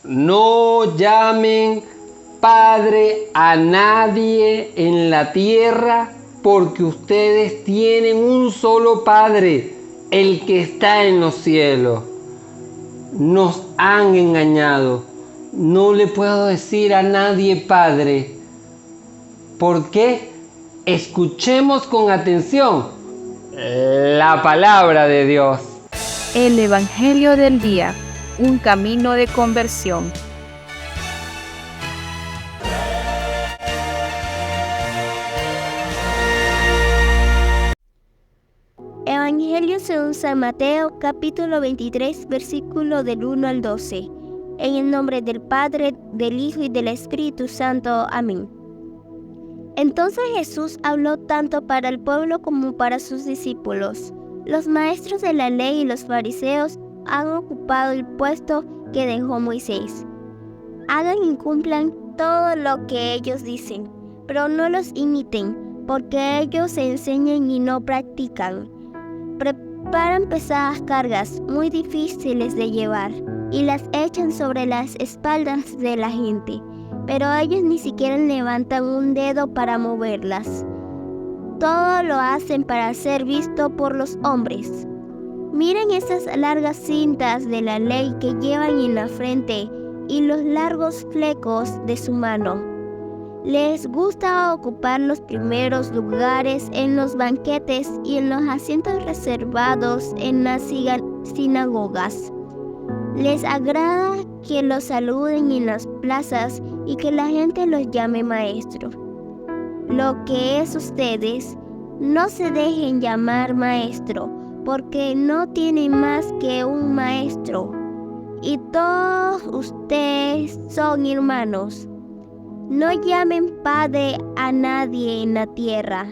No llamen Padre a nadie en la tierra, porque ustedes tienen un solo Padre, el que está en los cielos. Nos han engañado. No le puedo decir a nadie Padre. ¿Por qué? Escuchemos con atención la palabra de Dios. El Evangelio del día, un camino de conversión. Evangelio según San Mateo, capítulo 23, versículo del 1 al 12. En el nombre del Padre, del Hijo y del Espíritu Santo. Amén. Entonces Jesús habló tanto para el pueblo como para sus discípulos. Los maestros de la ley y los fariseos han ocupado el puesto que dejó Moisés. Hagan y cumplan todo lo que ellos dicen, pero no los imiten, porque ellos enseñan y no practican. Preparan pesadas cargas muy difíciles de llevar y las echan sobre las espaldas de la gente, pero ellos ni siquiera levantan un dedo para moverlas. Todo lo hacen para ser visto por los hombres. Miren esas largas cintas de la ley que llevan en la frente y los largos flecos de su mano. Les gusta ocupar los primeros lugares en los banquetes y en los asientos reservados en las sinagogas. Les agrada que los saluden en las plazas y que la gente los llame maestro. Lo que es ustedes, no se dejen llamar maestro, porque no tienen más que un maestro, y todos ustedes son hermanos. No llamen Padre a nadie en la tierra,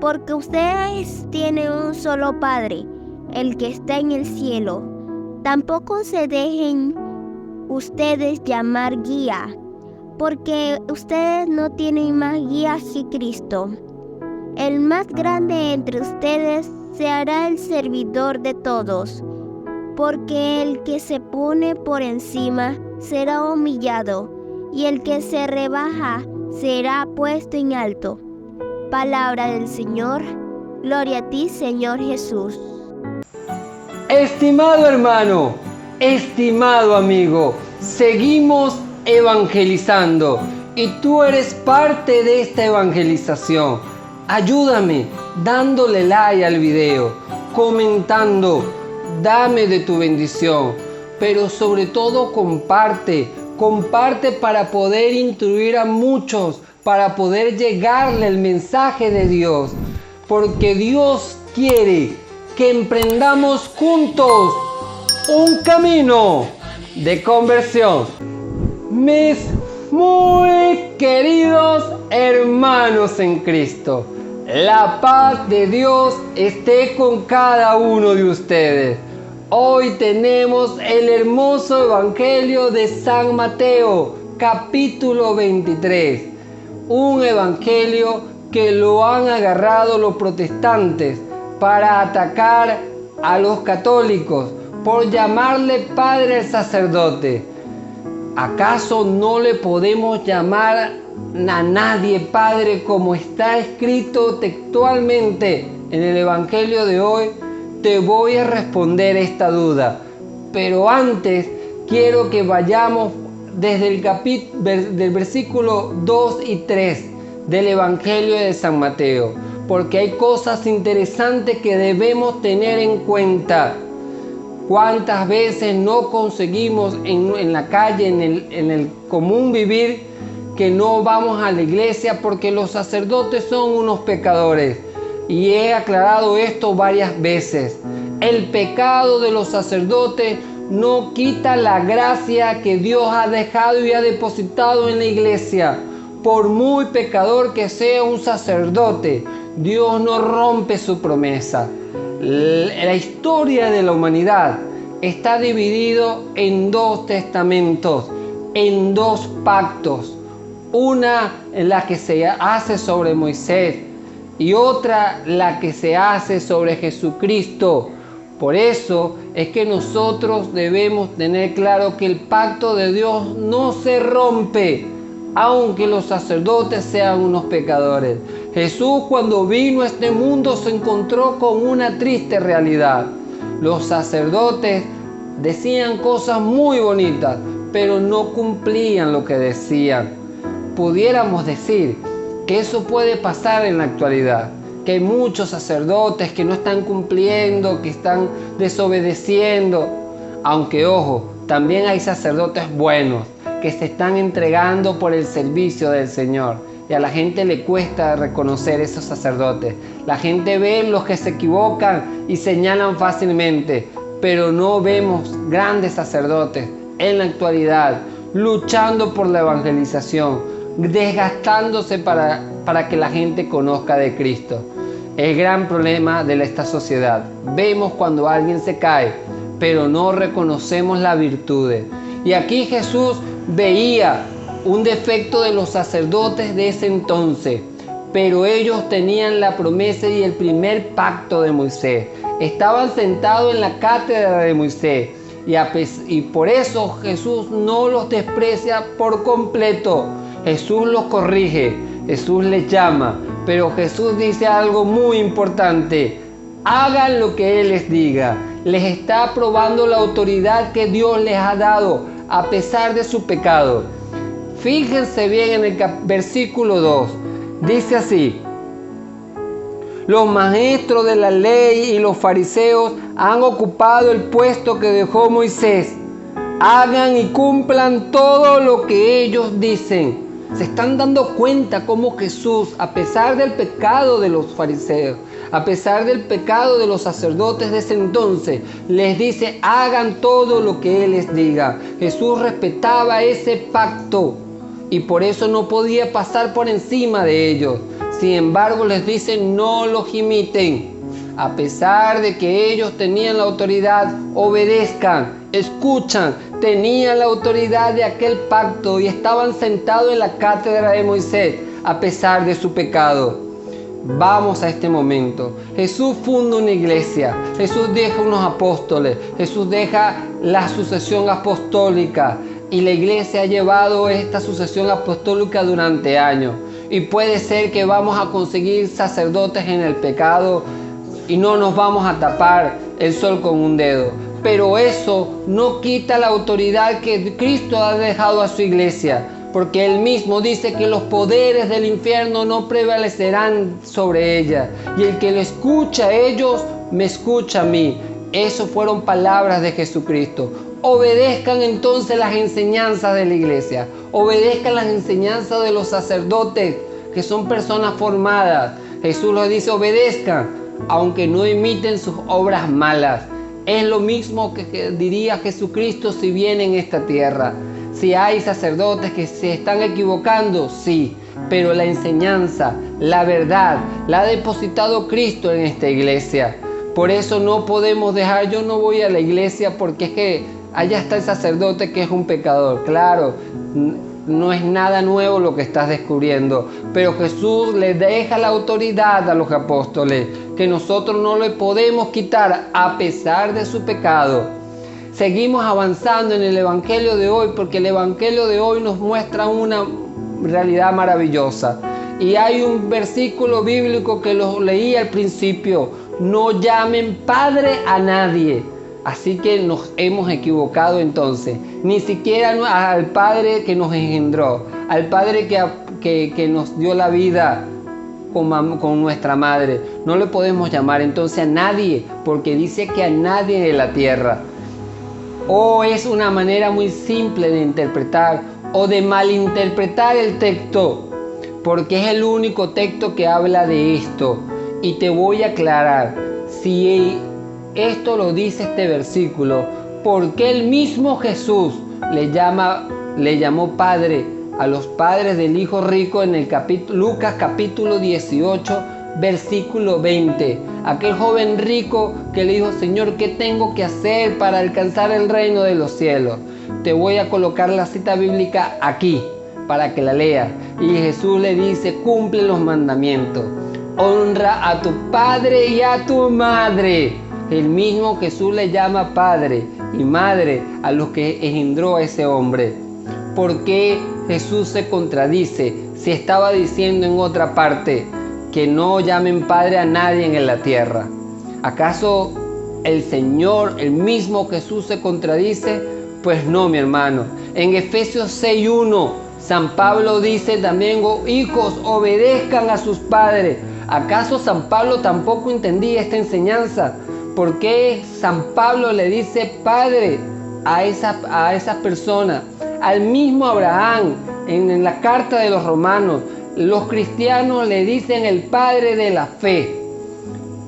porque ustedes tienen un solo Padre, el que está en el cielo. Tampoco se dejen ustedes llamar guía, porque ustedes no tienen más guía que Cristo. El más grande entre ustedes se hará el servidor de todos, porque el que se pone por encima será humillado, y el que se rebaja será puesto en alto. Palabra del Señor. Gloria a ti, Señor Jesús. Estimado hermano, estimado amigo, seguimos evangelizando y tú eres parte de esta evangelización. Ayúdame dándole like al video, comentando, dame de tu bendición, pero sobre todo comparte para poder instruir a muchos, para poder llegarle el mensaje de Dios, porque Dios quiere que emprendamos juntos un camino de conversión. Mis muy queridos hermanos en Cristo, la paz de Dios esté con cada uno de ustedes. Hoy tenemos el hermoso Evangelio de San Mateo, capítulo 23. Un evangelio que lo han agarrado los protestantes para atacar a los católicos por llamarle padre al sacerdote. ¿Acaso no le podemos llamar a nadie padre como está escrito textualmente en el Evangelio de hoy? Te voy a responder esta duda, pero antes quiero que vayamos desde el versículo 2 y 3 del Evangelio de San Mateo, porque hay cosas interesantes que debemos tener en cuenta. ¿Cuántas veces no conseguimos en la calle, en el común vivir, que no vamos a la iglesia porque los sacerdotes son unos pecadores? Y he aclarado esto varias veces. El pecado de los sacerdotes no quita la gracia que Dios ha dejado y ha depositado en la iglesia. Por muy pecador que sea un sacerdote, Dios no rompe su promesa. La historia de la humanidad está dividido en dos testamentos, en dos pactos. Una en la que se hace sobre Moisés y otra la que se hace sobre Jesucristo. Por eso es que nosotros debemos tener claro que el pacto de Dios no se rompe, aunque los sacerdotes sean unos pecadores. Jesús, cuando vino a este mundo, se encontró con una triste realidad. Los sacerdotes decían cosas muy bonitas, pero no cumplían lo que decían. Pudiéramos decir que eso puede pasar en la actualidad, que hay muchos sacerdotes que no están cumpliendo, que están desobedeciendo. Aunque ojo, también hay sacerdotes buenos que se están entregando por el servicio del Señor. Y a la gente le cuesta reconocer esos sacerdotes. La gente ve los que se equivocan y señalan fácilmente, pero no vemos grandes sacerdotes en la actualidad luchando por la evangelización, desgastándose para que la gente conozca de Cristo. El gran problema de esta sociedad. Vemos cuando alguien se cae, pero no reconocemos las virtudes. Y aquí Jesús veía un defecto de los sacerdotes de ese entonces, pero ellos tenían la promesa y el primer pacto de Moisés. Estaban sentados en la cátedra de Moisés y por eso Jesús no los desprecia por completo. Jesús los corrige, Jesús les llama, pero Jesús dice algo muy importante: hagan lo que Él les diga. Les está probando la autoridad que Dios les ha dado a pesar de su pecado. Fíjense bien en el versículo 2, dice así: los maestros de la ley y los fariseos han ocupado el puesto que dejó Moisés. Hagan y cumplan todo lo que ellos dicen. Se están dando cuenta cómo Jesús, a pesar del pecado de los fariseos, a pesar del pecado de los sacerdotes de ese entonces, les dice: hagan todo lo que Él les diga. Jesús respetaba ese pacto y por eso no podía pasar por encima de ellos. Sin embargo, les dice: no los imiten. A pesar de que ellos tenían la autoridad, obedezcan, escuchan. Tenían la autoridad de aquel pacto y estaban sentados en la cátedra de Moisés a pesar de su pecado. Vamos a este momento. Jesús funda una iglesia, Jesús deja unos apóstoles, Jesús deja la sucesión apostólica y la iglesia ha llevado esta sucesión apostólica durante años. Y puede ser que vamos a conseguir sacerdotes en el pecado y no nos vamos a tapar el sol con un dedo. Pero eso no quita la autoridad que Cristo ha dejado a su iglesia, porque Él mismo dice que los poderes del infierno no prevalecerán sobre ella. Y el que lo escucha a ellos, me escucha a mí. Esas fueron palabras de Jesucristo. Obedezcan entonces las enseñanzas de la iglesia. Obedezcan las enseñanzas de los sacerdotes, que son personas formadas. Jesús les dice: obedezcan, aunque no imiten sus obras malas. Es lo mismo que diría Jesucristo si viene en esta tierra. Si hay sacerdotes que se están equivocando, sí, pero la enseñanza, la verdad, la ha depositado Cristo en esta iglesia. Por eso no podemos dejar: yo no voy a la iglesia porque es que allá está el sacerdote que es un pecador. Claro, no es nada nuevo lo que estás descubriendo, pero Jesús le deja la autoridad a los apóstoles, que nosotros no le podemos quitar a pesar de su pecado. Seguimos avanzando en el Evangelio de hoy, porque el Evangelio de hoy nos muestra una realidad maravillosa. Y hay un versículo bíblico que lo leí al principio: no llamen Padre a nadie. Así que nos hemos equivocado entonces. Ni siquiera al Padre que nos engendró, al Padre que nos dio la vida con nuestra madre. No le podemos llamar entonces a nadie, porque dice que a nadie de la tierra. O es una manera muy simple de interpretar o de malinterpretar el texto, porque es el único texto que habla de esto. Y te voy a aclarar, si esto lo dice este versículo, porque el mismo Jesús le llamó padre a los padres del hijo rico en el Lucas capítulo 18, versículo 20. Aquel joven rico que le dijo: Señor, ¿qué tengo que hacer para alcanzar el reino de los cielos? Te voy a colocar la cita bíblica aquí para que la leas. Y Jesús le dice: cumple los mandamientos. Honra a tu padre y a tu madre. El mismo Jesús le llama padre y madre a los que engendró a ese hombre. ¿Por qué Jesús se contradice si estaba diciendo en otra parte que no llamen padre a nadie en la tierra? ¿Acaso el Señor, el mismo Jesús, se contradice? Pues no, mi hermano. En Efesios 6:1, San Pablo dice también: hijos, obedezcan a sus padres. ¿Acaso San Pablo tampoco entendía esta enseñanza? ¿Por qué San Pablo le dice padre a esa persona? Al mismo Abraham, en la carta de los Romanos, los cristianos le dicen el padre de la fe.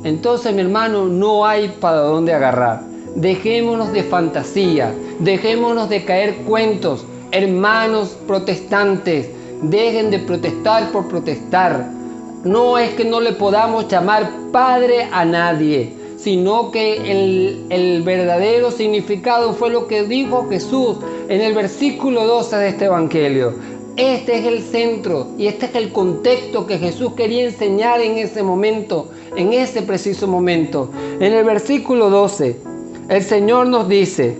Entonces, mi hermano, no hay para dónde agarrar. Dejémonos de fantasía, dejémonos de caer cuentos. Hermanos protestantes, dejen de protestar por protestar. No es que no le podamos llamar padre a nadie, sino que el verdadero significado fue lo que dijo Jesús en el versículo 12 de este evangelio. Este es el centro y este es el contexto que Jesús quería enseñar en ese momento, en ese preciso momento. En el versículo 12, el Señor nos dice: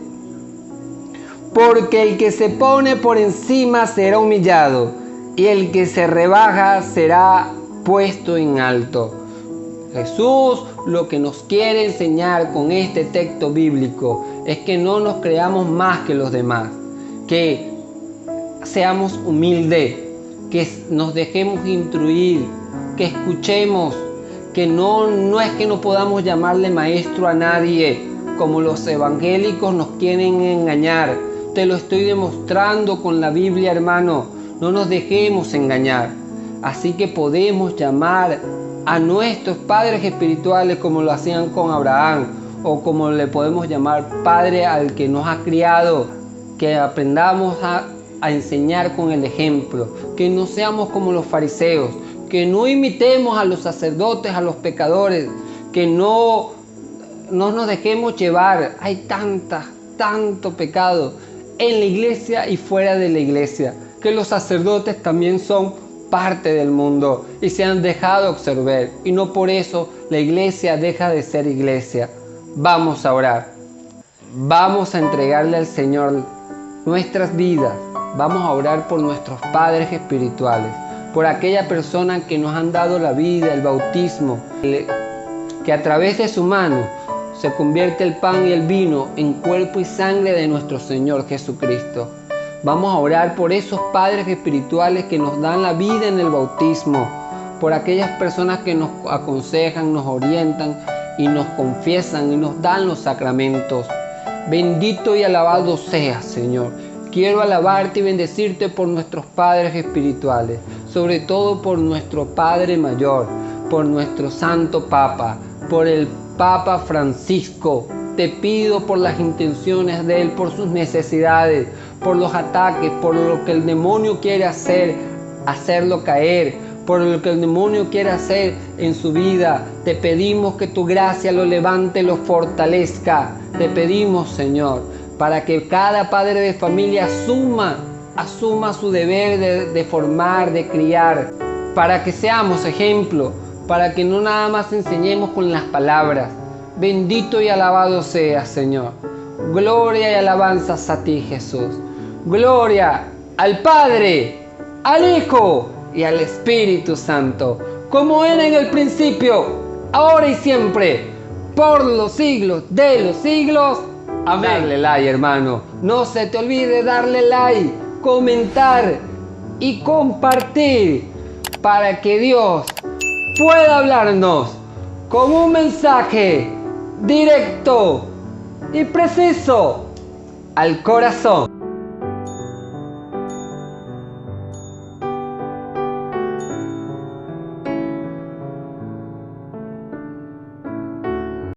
porque el que se pone por encima será humillado, y el que se rebaja será puesto en alto. Jesús lo que nos quiere enseñar con este texto bíblico es que no nos creamos más que los demás, que seamos humildes, que nos dejemos instruir, que escuchemos, que no es que no podamos llamarle maestro a nadie, como los evangélicos nos quieren engañar. Te lo estoy demostrando con la Biblia, hermano. No nos dejemos engañar. Así que podemos llamar a nuestros padres espirituales como lo hacían con Abraham, o como le podemos llamar padre al que nos ha criado, que aprendamos a enseñar con el ejemplo, que no seamos como los fariseos, que no imitemos a los sacerdotes, a los pecadores, que no nos dejemos llevar. Hay tanto pecado en la iglesia y fuera de la iglesia, que los sacerdotes también son parte del mundo y se han dejado observar, y no por eso la iglesia deja de ser iglesia. Vamos a orar, vamos a entregarle al Señor nuestras vidas, vamos a orar por nuestros padres espirituales, por aquella persona que nos han dado la vida, el bautismo, que a través de su mano se convierte el pan y el vino en cuerpo y sangre de nuestro Señor Jesucristo. Vamos a orar por esos padres espirituales que nos dan la vida en el bautismo, por aquellas personas que nos aconsejan, nos orientan y nos confiesan y nos dan los sacramentos. Bendito y alabado seas, Señor. Quiero alabarte y bendecirte por nuestros padres espirituales, sobre todo por nuestro Padre Mayor, por nuestro Santo Papa, por el Papa Francisco. Te pido por las intenciones de él, por sus necesidades, por los ataques, por lo que el demonio quiere hacerlo caer, por lo que el demonio quiere hacer en su vida. Te pedimos que tu gracia lo levante, lo fortalezca. Te pedimos, Señor, para que cada padre de familia asuma su deber de formar, de criar, para que seamos ejemplo, para que no nada más enseñemos con las palabras. Bendito y alabado seas, Señor. Gloria y alabanzas a ti, Jesús. Gloria al Padre, al Hijo y al Espíritu Santo, como era en el principio, ahora y siempre, por los siglos de los siglos. Amén. Darle like, hermano. No se te olvide darle like, comentar y compartir, para que Dios pueda hablarnos con un mensaje directo y preciso al corazón.